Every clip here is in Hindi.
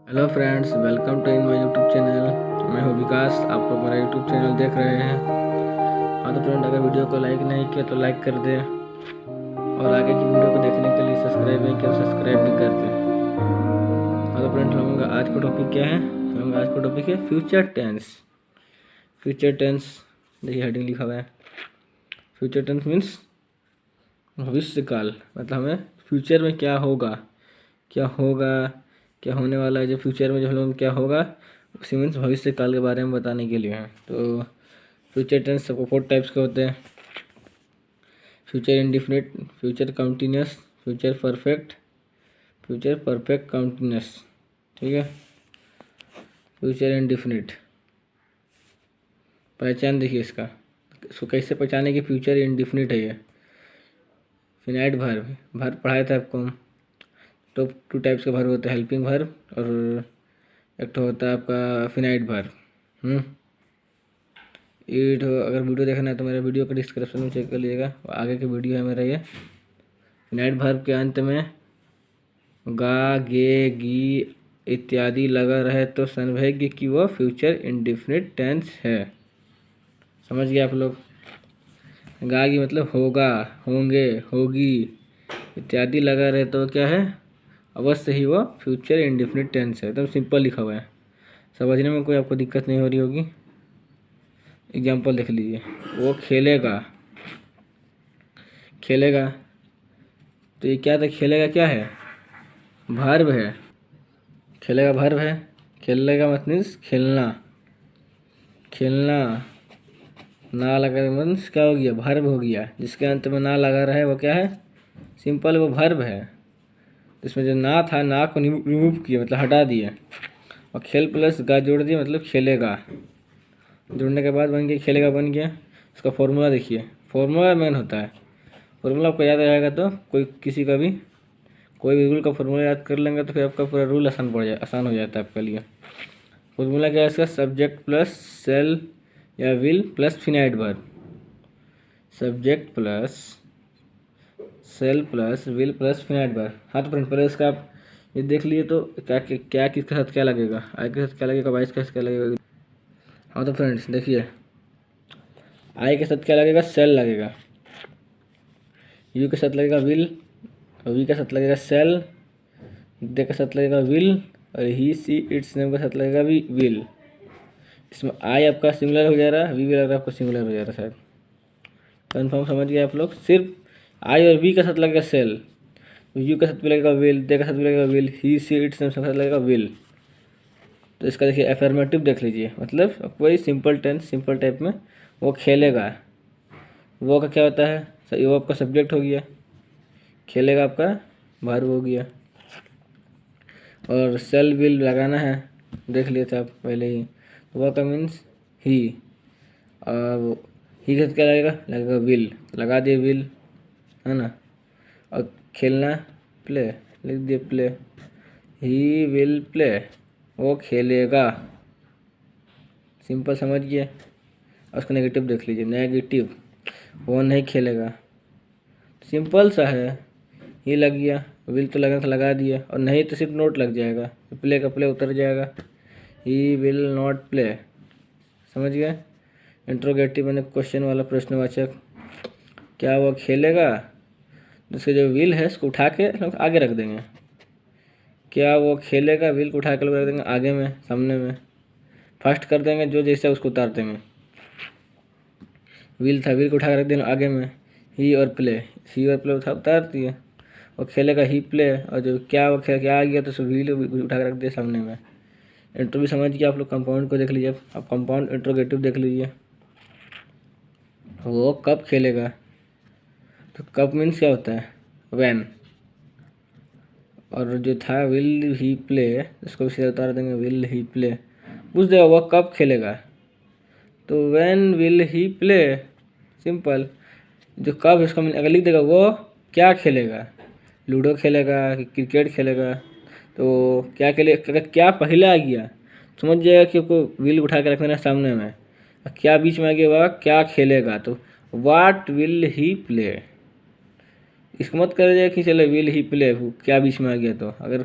Hello friends, welcome to in my YouTube channel. मैं हूं विकास। आप लोग मेरा यूट्यूब चैनल देख रहे हैं। हाँ तो फ्रेंड, अगर वीडियो को लाइक नहीं किया तो लाइक कर दें और आगे की वीडियो को देखने के लिए सब्सक्राइब नहीं किया तो सब्सक्राइब भी कर दें। हाँ तो फ्रेंड, हम लोग का आज का टॉपिक क्या है? हम लोग का आज का टॉपिक है फ्यूचर टेंस। फ्यूचर टेंस, देखिए हेडिंग लिखा हुआ है। फ्यूचर टेंस मीन्स भविष्य काल। मतलब हमें फ्यूचर में क्या होगा, क्या होगा, क्या होने वाला है, जो फ्यूचर में जो हम लोग क्या होगा, उसी मीन्स भविष्य काल के बारे में बताने के लिए है। तो फ्यूचर टेंस सबको 4 टाइप्स के होते हैं। Future indefinite, future continuous, future perfect, future perfect continuous. ठीक है। फ्यूचर इंडिफिनिट, पहचान देखिए इसको कैसे पहचाने कि फ्यूचर इंडिफिनिट है ये। फिनाइट वर्ब, वर्ब पढ़ाए थे आपको। तो 2 टाइप्स के वर्ब होते हैं, हेल्पिंग वर्ब और एक तो होता है आपका फिनाइट वर्ब। ये तो अगर वीडियो देखना है तो मेरे वीडियो के डिस्क्रिप्शन में चेक कर लीजिएगा, आगे की वीडियो है मेरा ये। फिनाइट वर्ब के अंत में गा, गे, गी इत्यादि लगा रहे तो संभव कि वह फ्यूचर इंडिफिनिट टेंस है। समझ गए आप लोग? गा की मतलब होगा, होंगे, होगी इत्यादि लगा रहे तो क्या है? अवश्य ही वह फ्यूचर इंडिफिनिट टेंस है। एकदम सिंपल लिखा हुआ है, समझने में कोई आपको दिक्कत नहीं हो रही होगी। एग्जाम्पल देख लीजिए। वो खेलेगा, खेलेगा तो ये क्या था? खेलेगा क्या है? वर्ब है। खेलेगा वर्ब है। खेलेगा मतलब खेलना, खेलना ना लगा मीन्स क्या हो गया? वर्ब हो गया। जिसके अंत में ना लगा रहा है वो क्या है? सिंपल वो वर्ब है। इसमें जो ना था, ना को रिमूव किया मतलब हटा दिए, और खेल प्लस गा जोड़ दिया मतलब खेलेगा। जोड़ने के बाद बन गया खेलेगा, बन गया। इसका फॉर्मूला देखिए, फॉर्मूला मेन होता है। फॉर्मूला आपको याद रहेगा तो कोई किसी का भी कोई भी रूल का फॉर्मूला याद कर लेंगे तो फिर आपका पूरा रूल आसान हो जाता है आपके लिए। फॉर्मूला क्या है इसका? सब्जेक्ट प्लस सेल या will plus finite verb. Subject plus shall plus will plus finite verb. हाँ तो फ्रेंड, पहले इसका आप ये देख लिए तो क्या क्या किसके साथ क्या लगेगा? आई के साथ क्या लगेगा, वाई के साथ क्या लगेगा? हाँ तो फ्रेंड्स देखिए, आई के साथ क्या लगेगा? सेल लगेगा। यू के साथ लगेगा विल, वी के साथ लगेगा सेल, दे के साथ लगेगा विल, और ही सी इट्स नेम के साथ लगेगा भी विल। इसमें आई आपका सिंगुलर हो जा रहा है, वी भी लग रहा है आपको सिंगुलर हो जा रहा है शायद। कन्फर्म समझ गए आप लोग? सिर्फ आई और वी के साथ लगेगा सेल, यू के साथ भी लगेगा विल, दे के साथ भी लगेगा will, he see it's name के साथ लगेगा विल। तो इसका देखिए एफर्मेटिव देख लीजिए, मतलब वही सिंपल टेंस, सिंपल टाइप में। वो खेलेगा, वो का क्या होता है? वो आपका सब्जेक्ट हो गया, खेलेगा आपका वर्ब हो गया, और सेल विल लगाना है, देख लिए थे आप पहले ही। तो वह का मीन्स ही, और ही के साथ क्या लगेगा? लगेगा विल, लगा दिए विल, है ना। और खेलना प्ले, लिख दिए प्ले। ही विल प्ले, वो खेलेगा। सिंपल समझ गए। और उसका नेगेटिव देख लीजिए, नेगेटिव, वो नहीं खेलेगा। सिंपल सा है, ही लग गया, विल तो लगना था लगा दिया, और नहीं तो सिर्फ नोट लग जाएगा, प्ले का प्ले उतर जाएगा। ही विल नॉट प्ले। समझ गए? इंट्रोगेटिव मैंने क्वेश्चन वाला प्रश्नवाचक, क्या वो खेलेगा? उसके जो विल है उसको उठा के लोग आगे रख देंगे। क्या वो खेलेगा? विल को उठा के लोग रख देंगे आगे में, सामने में, फर्स्ट कर देंगे, जो जैसे उसको उतार देंगे। विल था, विल को उठा के रख देंगे आगे में। ही और प्ले, ही और प्ले उतार दिए, और खेलेगा ही प्ले, और जो क्या वो खेल क्या आ गया तो उसको विल उठा के रख दिया सामने में। इंट्रो भी समझ गया आप लोग। कंपाउंड को देख लीजिए, आप कंपाउंड इंट्रोगेटिव देख लीजिए। वो कब खेलेगा? तो कब मीन्स क्या होता है? व्हेन। और जो था विल ही प्ले, उसको भी सीधा उतार देंगे, विल ही प्ले। पूछ देगा वो कब खेलेगा, तो when will he play. Simple. जो कब है उसका अगर लिख देगा वो क्या खेलेगा, लूडो खेलेगा कि क्रिकेट खेलेगा, तो क्या खेलेगा? अगर क्या पहले आ गया समझ जाएगा कि आपको विल उठा के रख देना सामने में, और क्या बीच में आ गया वह क्या खेलेगा, तो वाट विल ही प्ले। इसको मत कर जाए कि चले विल ही प्ले, क्या बीच में आ गया तो। अगर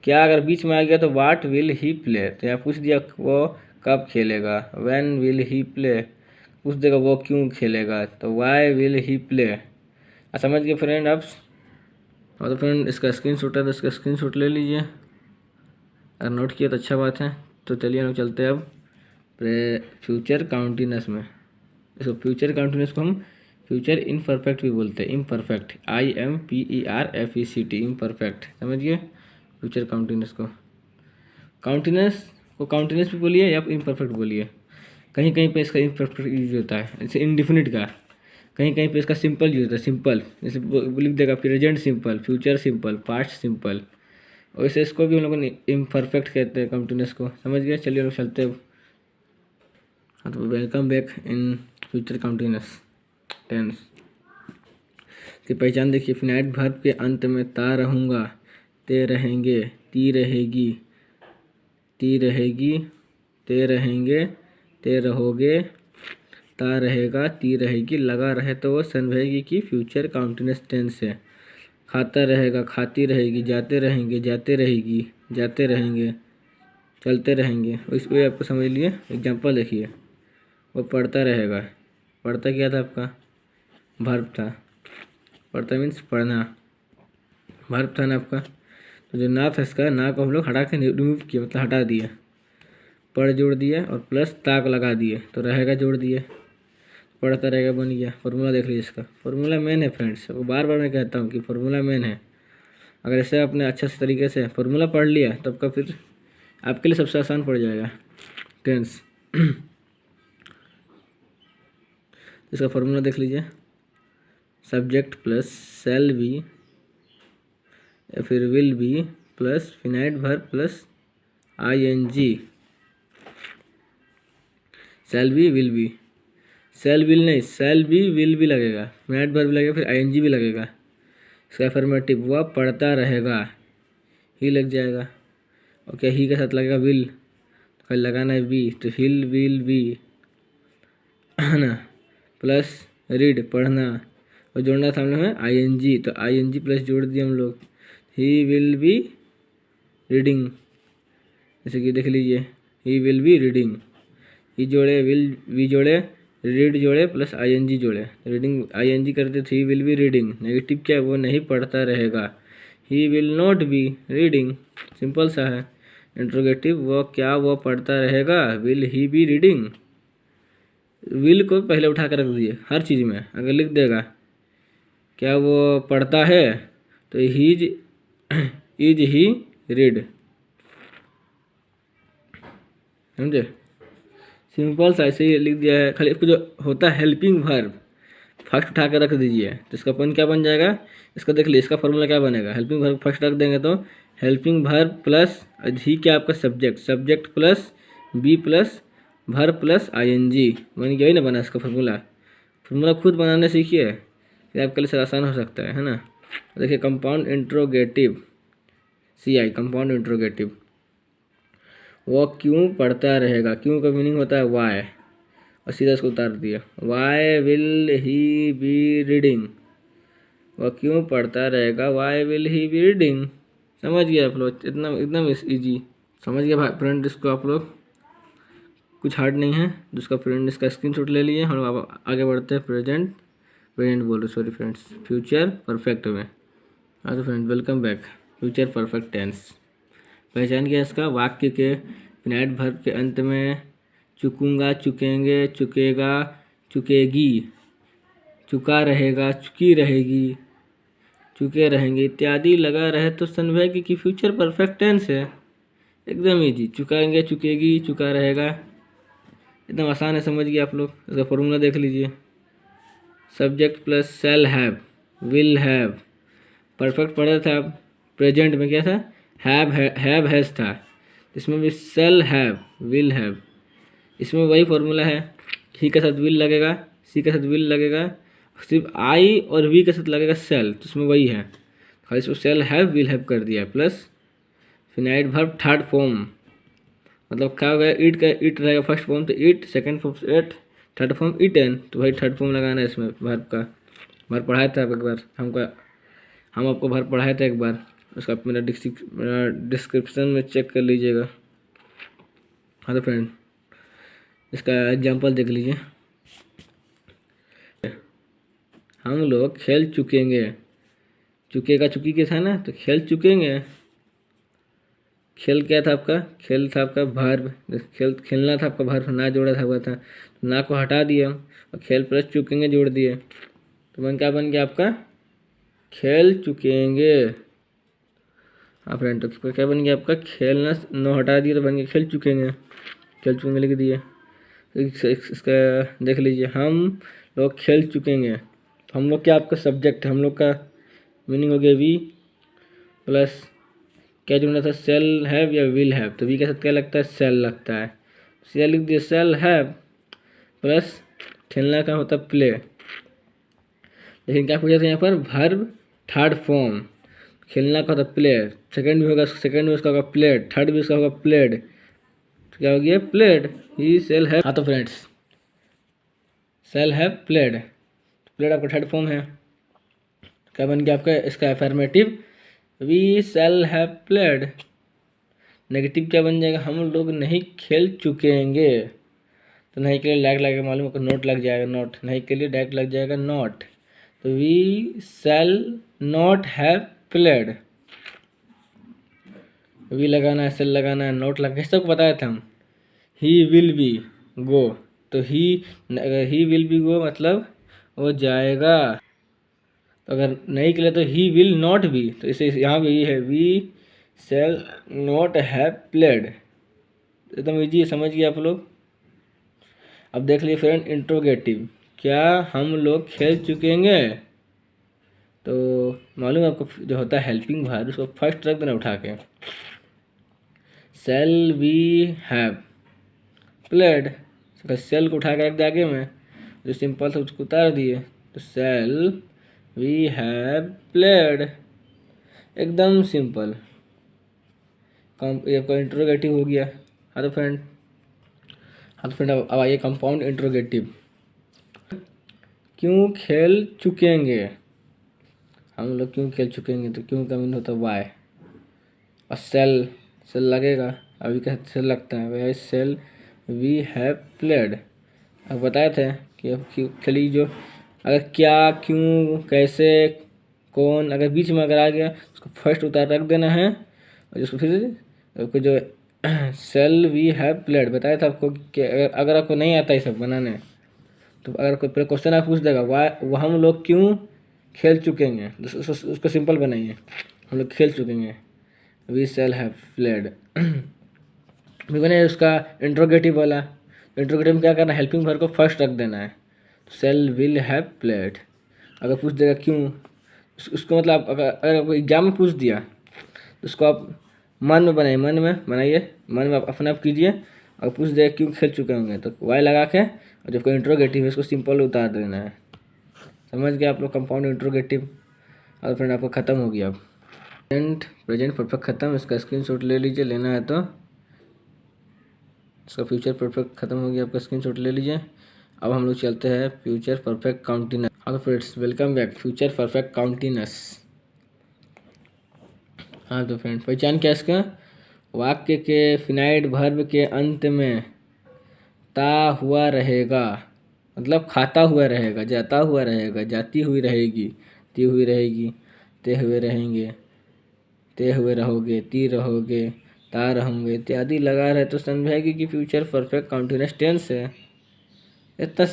क्या अगर बीच में आ गया तो व्हाट विल ही प्ले, तो यहाँ पूछ दिया वो कब खेलेगा, व्हेन विल ही प्ले, पूछ देगा वो क्यों खेलेगा, तो व्हाई विल ही प्ले। समझ गए फ्रेंड आप। और तो फ्रेंड इसका स्क्रीनशॉट है तो इसका स्क्रीनशॉट ले लीजिए, अगर नोट किया तो अच्छा बात है। तो चलिए हम चलते हैं अब फ्यूचर काउंटिन्यूस में। इसको फ्यूचर काउंटिन्यूस को हम फ्यूचर इम्परफेक्ट भी बोलते हैं, इम्परफेक्ट, IMPERFECT, इम्परफेक्ट, समझिए फ्यूचर काउंटिन्यूस को। काउंटिन्यूस भी बोलिए या इम्परफेक्ट बोलिए, कहीं कहीं पे इसका इम्परफेक्ट यूज होता है, जैसे इनडिफिनिट का, कहीं कहीं पे इसका सिंपल यूज होता है, सिंपल, जैसे लिख देगा present simple, future simple, past simple, वैसे इसको भी हम लोग इम्परफेक्ट कहते हैं काउंटिन्यूस को, समझ गए। चलिए हम चलते हैं। हाँ तो welcome back in future continuous tense की पहचान देखिए। फिनाइट वर्ब के अंत में ता रहूँगा, ते रहेंगे, ती रहेगी, ती रहेगी, ते रहेंगे, ते रहोगे, ता रहेगा, ती रहेगी लगा रहे तो वो समझेगी कि फ्यूचर काउंटिन्यूस टेंस है। खाता रहेगा, खाती रहेगी, जाते रहेंगे, जाते रहेगी, जाते रहेंगे, चलते रहेंगे। इसको आपको समझ लिए। एग्जाम्पल देखिए, वो पढ़ता रहेगा, पढ़ता क्या था आपका, वर्ब था, पढ़ता मीन्स पढ़ना, वर्ब था ना आपका। तो जो ना था इसका, ना को हम लोग हटा के रिमूव किया, मतलब हटा दिया, पढ़ जोड़ दिया और प्लस ताक लगा दिए, तो रहेगा जोड़ दिए, पढ़ता रहेगा बन गया। फॉर्मूला देख लीजिए, इसका फॉर्मूला मेन है फ्रेंड्स, बार बार मैं कहता हूँ कि फॉर्मूला मेन है। अगर ऐसे आपने अच्छे से तरीके से फॉर्मूला पढ़ लिया तो आपका फिर आपके लिए सबसे आसान पड़ जाएगा टेंस। इसका फॉर्मूला देख लीजिए, सब्जेक्ट प्लस शैल बी या फिर will be plus finite verb plus ING, shall be will be, shell will नहीं, शैल बी विल भी लगेगा, फिनाइट वर्ब भी लगेगा, फिर ING भी लगेगा। इसका अफर्मेटिव, वह पढ़ता रहेगा, ही लग जाएगा। और क्या ही के साथ लगेगा विल, तो कल लगाना है बी, तो हिल विल बी, है ना, प्लस रीड पढ़ना, और जोड़ना था हम लोग में ING, तो ING प्लस जोड़ दिए हम लोग, ही विल बी रीडिंग, जैसे कि देख लीजिए, he will be reading, he जोड़े विल वी जोड़े रीड जोड़े प्लस ING जोड़े, रीडिंग ING करते थे, he will be reading. Negative क्या है, वो नहीं पढ़ता रहेगा, he will not be reading, simple सा है। इंट्रोगेटिव, वो क्या वो पढ़ता रहेगा, will he be reading, will को पहले उठा कर रख दिए हर चीज़ में। अगर लिख देगा क्या वो पढ़ता है, तो हीज इज ही रीड, समझे, सिंपल सा ऐसे ही लिख दिया है। खाली इसको जो होता है हेल्पिंग वर्ब फर्स्ट उठा कर रख दीजिए, तो इसका अपन क्या बन जाएगा, इसका देख लीजिए, इसका फॉर्मूला क्या बनेगा, हेल्पिंग वर्ब फर्स्ट रख देंगे तो हेल्पिंग वर्ब प्लस ही क्या आपका subject, subject plus be plus verb plus ING बन गया ही ना, बना इसका फॉर्मूला। फॉर्मूला खुद बनाने सीखिए, फिर आपके लिए आसान हो सकता है ना। देखिए compound interrogative, CI compound interrogative, वो क्यों पढ़ता रहेगा, क्यों का मीनिंग होता है वाई, और सीधा इसको उतार दिया, why will he be reading, वह क्यों पढ़ता रहेगा, why will he be reading. समझ गए आप लोग, इतना एकदम ईजी समझ गए भाई फ्रेंड। इसको आप लोग कुछ हार्ड नहीं है, जिसका फ्रेंड इसका स्क्रीनशॉट ले लिए। हम लोग आगे बढ़ते हैं प्रेजेंट बोल रहे, सॉरी फ्रेंड्स, फ्यूचर परफेक्ट में। हाँ तो friend welcome back, future perfect tense. पहचान किया इसका, वाक्य के फिनाइट वर्ब के अंत में चुकूंगा, चुकेंगे, चुकेगा, चुकेगी, चुका रहेगा, चुकी रहेगी, चुके रहेंगे इत्यादि लगा रहे तो समझेगी कि फ्यूचर परफेक्ट टेंस है। एकदम इजी, चुकाएंगे, चुकेगी, चुका रहेगा, एकदम आसान है, समझ गए आप लोग। इसका फॉर्मूला देख लीजिए, subject plus shall have, will have, perfect पढ़ा था, प्रेजेंट में क्या था, हैव हैज था, इसमें भी शैल हैव, विल हैव, इसमें वही फॉर्मूला है, ही के साथ विल लगेगा, सी के साथ विल लगेगा, सिर्फ आई और वी के साथ लगेगा शैल, तो इसमें वही है, खाली इसको शैल हैव विल हैव कर दिया, plus finite verb third form, मतलब क्या हो गया, ईट का ईट रहेगा फर्स्ट फॉर्म, तो eat, second form ate, third form eaten, तो भाई थर्ड फॉर्म लगाना है इसमें वर्ब का। वर्ब पढ़ाया था एक बार हमको, हम आपको वर्ब पढ़ाए थे एक बार, उसका आप मेरा डिस्क्रिप्शन में चेक कर लीजिएगा। हाँ तो फ्रेंड, इसका एग्जांपल देख लीजिए। हम लोग खेल चुकेंगे, चुकेगा चुकी के था ना, तो खेल चुकेंगे। खेल क्या था आपका? खेल था आपका वर्ब, खेलना था आपका वर्ब, ना जोड़ा था हुआ था, तो ना को हटा दिए हम और खेल प्लस चुकेंगे जोड़ दिए, तो क्या बन गया आपका? खेल चुकेंगे। हाँ फ्रेंड, तो क्या बन गया आपका? खेलना नो हटा दिए तो बन गया खेल चुकेंगे। खेल चुकेंगे लिख दिए। इसका देख लीजिए, हम लोग खेल चुकेंगे। तो हम लोग क्या आपका सब्जेक्ट है, हम लोग का मीनिंग हो गया वी प्लस क्या जुड़ना था? सेल हैव या विल हैव। तो वी के साथ क्या लगता है? सेल लगता है। सेल लिख दिया, सेल हैव प्लस खेलना का होता प्ले। लेकिन क्या पूछा था यहाँ पर? Verb third form. खेलना का होता प्ले, सेकंड भी होगा, सेकंड में उसका होगा प्लेड, थर्ड भी उसका होगा प्लेड। तो क्या हो गया? प्लेड। He shall have. हाँ तो friends, shall have played, played आपका थर्ड फॉर्म है। क्या बन गया आपका इसका affirmative? We shall have played. Negative क्या बन जाएगा? हम लोग नहीं खेल चुकेंगे। तो नहीं के लिए डायरेक्ट लगेगा, मालूम है, नोट लग जाएगा, नोट। नहीं के लिए डायरेक्ट लग जाएगा नॉट। तो we shall not have played. We लगाना है, सेल लगाना है, नोट लगा, सबको बताया था हम। ही विल बी गो, तो ही विल बी गो मतलब वो जाएगा। तो अगर नहीं के लिए तो ही विल नॉट बी, तो इसे यहाँ भी है, we shall not have played. एकदम ईजी है, समझ गए आप लोग। अब देख लीजिए फ्रेंड, इंट्रोगेटिव, क्या हम लोग खेल चुकेंगे? तो मालूम है आपको, जो होता है हेल्पिंग वर्ब, उसको फर्स्ट रख देना उठा के। Shall we have played, shall को उठा के रख दिया आगे में, जो सिंपल था उसको उतार दिए, तो सेल वी हैव प्लेड। एकदम सिंपल। ये आपका इंट्रोगेटिव हो गया। हाँ तो फ्रेंड, अब आइए कंपाउंड इंट्रोगेटिव। क्यों खेल चुकेंगे? हम लोग क्यों खेल चुकेंगे, तो क्यों का मीन होता है वाई, और सेल लगेगा, अभी का सेल लगता है, वह सेल वी हैव प्लेड। अब बताए थे कि अब क्यों खेली, जो अगर क्या, क्यों, कैसे, कौन अगर बीच में अगर आ गया, उसको फर्स्ट उतार रख देना है, और जिसको फिर जो सेल वी हैव प्लेड बताया था आपको कि अगर आपको नहीं आता ये सब बनाने, तो अगर कोई क्वेश्चन आप पूछ देगा वो हम लोग क्यों खेल चुकेंगे, उसको सिंपल बनाइए, हम लोग खेल चुकेंगे, वी सेल हैव प्लेड। भी बने उसका इंट्रोगेटिव वाला। इंट्रोगेटिव में क्या करना है? हेल्पिंग वर्ब को फर्स्ट रख देना है, सेल विल हैव प्लेड। अगर पूछ देगा क्यों, उसको मतलब अगर आपको एग्जाम में पूछ दिया, तो उसको आप मन में बनाइए, मन में आप अपने आप कीजिए, और पूछ देगा क्यों खेल चुके होंगे, तो वाई लगा के, और जब कोई इंट्रोगेटिव है उसको सिंपल उतार देना है। समझ गए आप लोग कंपाउंड इंट्रोगेटिव। और फ्रेंड आपका ख़त्म हो गया। अब प्रेजेंट परफेक्ट ख़त्म, इसका स्क्रीनशॉट ले लीजिए, लेना है तो। इसका फ्यूचर परफेक्ट ख़त्म हो गया, आपका स्क्रीनशॉट ले लीजिए। अब हम लोग चलते हैं फ्यूचर परफेक्ट काउंटिन्यूस। हाँ friends, welcome back. Future perfect continuous. हाँ तो फ्रेंड, पहचान क्या इसका? वाक्य के फिनाइट वर्ब के अंत में ता हुआ रहेगा, मतलब खाता हुआ रहेगा, जाता हुआ रहेगा, जाती हुई रहेगी, ती हुई रहेगी, ते हुए रहेंगे, ते हुए रहोगे, ती रहोगे, ता रहोगे इत्यादि लगा रहे तो समझेगी कि फ्यूचर परफेक्ट कंटीन्यूअस टेंस है। इतना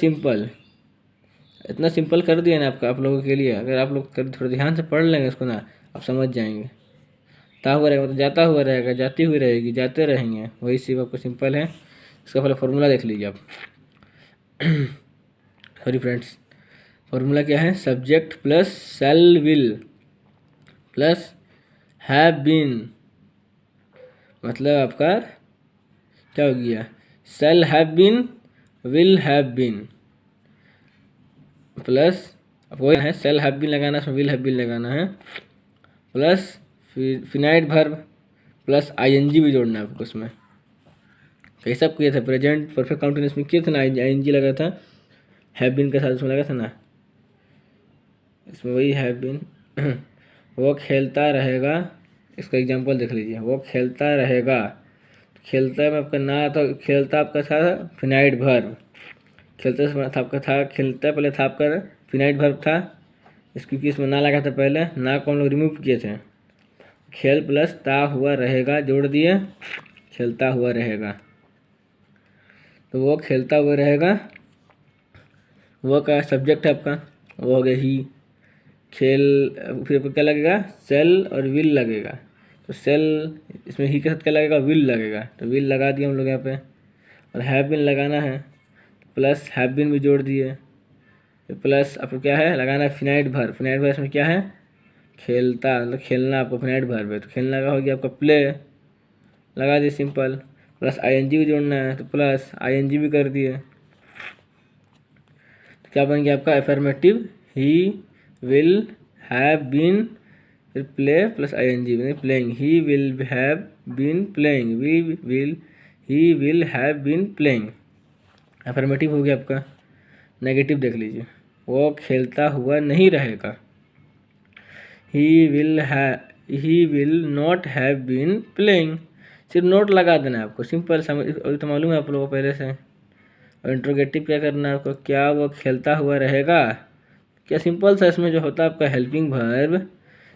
सिंपल कर दिया ना आप लोगों के लिए। अगर आप लोग थोड़ा ध्यान से पढ़ लेंगे इसको ना, आप समझ जाएंगे। ता हुआ रहेगा मतलब जाता हुआ रहेगा, जाती हुई रहेगी, जाते रहेंगे, वही सिर्फ आपको सिंपल है। इसका पहले फॉर्मूला देख लीजिए आप। सॉरी फ्रेंड्स, फॉर्मूला क्या है? Subject plus shall will plus have been, मतलब आपका क्या हो गया? Shall have been, will have been, plus वही है, सेल हैव बीन लगाना है, विल हैव बीन लगाना है, plus finite verb plus ING भी जोड़ना है आपको उसमें। ये सब किए थे प्रेजेंट परफेक्ट कंटीन्यूअस में, किए थे ना, आईएनजी लगा था, हैव बीन के साथ उसमें लगा था ना, इसमें वही हैव बीन। वो खेलता रहेगा, इसका एग्जांपल देख लीजिए, वो खेलता रहेगा। खेलता में आपका ना तो खेलता आपका था फिनाइट वर्ब, खेलते समय था आपका था खेलता, पहले था आपका फिनाइट वर्ब था, इसकी इसमें ना लगा था पहले, ना को हम लोग रिमूव किए थे। खेल प्लस ता हुआ रहेगा जोड़ दिए, खेलता हुआ रहेगा। तो वो खेलता हुआ रहेगा, वो का सब्जेक्ट है आपका, वो हो गया ही। खेल फिर आपको क्या लगेगा, सेल और विल लगेगा। तो सेल इसमें ही के साथ क्या लगेगा, विल लगेगा। तो विल लगा दिया हम लोग यहाँ पे, और हैव बीन लगाना है, प्लस हैव बीन भी जोड़ दिए। तो प्लस आपको क्या है लगाना है फिनाइट वर्ब। फिनाइट वर्ब इसमें क्या है, खेलता, मतलब खेलना आपको फिनाइट वर्ब है। तो खेलना का हो गया आपका प्ले, लगा दिए सिंपल। प्लस आईएनजी भी जोड़ना है, तो प्लस आईएनजी भी कर दिए। तो क्या बन गया आपका affirmative, he will have been, फिर प्ले प्लस आईएनजी यानी playing, he will have been playing, he will have been playing. Affirmative हो गया आपका। नेगेटिव देख लीजिए, वो खेलता हुआ नहीं रहेगा। He will not have been playing, सिर्फ नोट लगा देना है आपको, सिंपल समझ, तो मालूम है आप लोगों को पहले से। और इंट्रोगेटिव क्या करना है आपको, क्या वो खेलता हुआ रहेगा, क्या सिंपल सा इसमें जो होता है आपका हेल्पिंग वर्ब,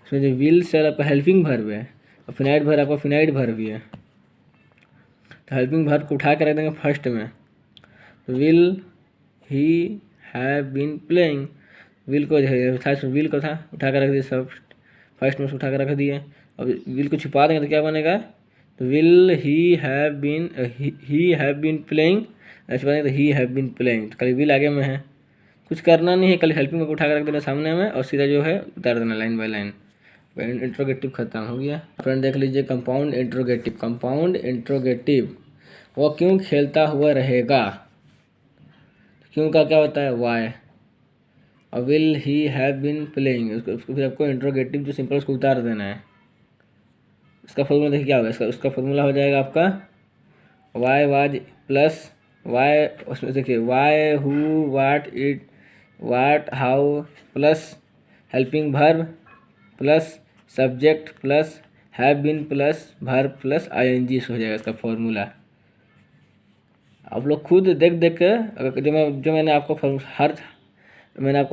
इसमें जो विल से आपका हेल्पिंग वर्ब है, और फिनाइट वर्ब आपका फिनाइट वर्ब भी है। तो हेल्पिंग वर्ब को उठा के रख देंगे फर्स्ट में, will he have been playing, will को था इसमें, विल को था उठा कर रख दिया सब फर्स्ट में से उठा कर रख दिए। अब विल को छुपा देंगे तो क्या बनेगा, तो will he have been playing, ऐसे बनेगा तो ही हैव बीन प्लेइंग। तो खाली विल आगे में है, कुछ करना नहीं है, खाली हेल्पिंग को उठा कर रख देना सामने में, और सीधा जो है उतार देना लाइन बाय लाइन। इंट्रोगेटिव खत्म हो गया। फ्रेंड देख लीजिए कंपाउंड इंट्रोगेटिव। कंपाउंड इंट्रोगेटिव, वो क्यों खेलता हुआ रहेगा, क्यों का क्या होता है वाई, और will he have been playing, उसको फिर आपको इंट्रोगेटिव जो सिंपल उसको उतार देना है। इसका फॉर्मूला देखिए क्या होगा, उसका फॉर्मूला हो जाएगा आपका वाई वाज प्लस वाई, उसमें देखिए why who what it what how plus helping verb plus subject plus have been plus verb plus ING हो जाएगा इसका फॉर्मूला। आप लोग खुद देख देख के, अगर जो मैंने आपको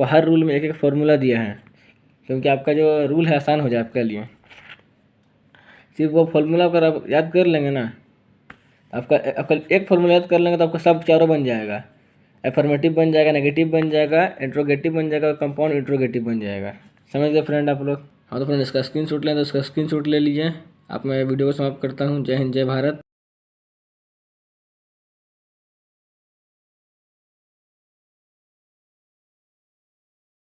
हर रूल में एक एक फार्मूला दिया है, क्योंकि आपका जो रूल है आसान हो जाए आपके लिए। सिर्फ वो फार्मूला अगर आप याद कर लेंगे ना, आपका एक फार्मूला याद कर लेंगे तो आपका सब चारों बन जाएगा। एफर्मेटिव बन जाएगा, नेगेटिव बन जाएगा, इंट्रोगेटिव बन जाएगा, कंपाउंड इंट्रोगेटिव बन जाएगा। समझ गए फ्रेंड आप लोग। हाँ तो फ्रेंड इसका स्क्रीनशॉट लें तो इसका स्क्रीनशॉट ले लीजिए। आप मैं वीडियो को समाप्त करता हूँ। जय हिंद, जय भारत।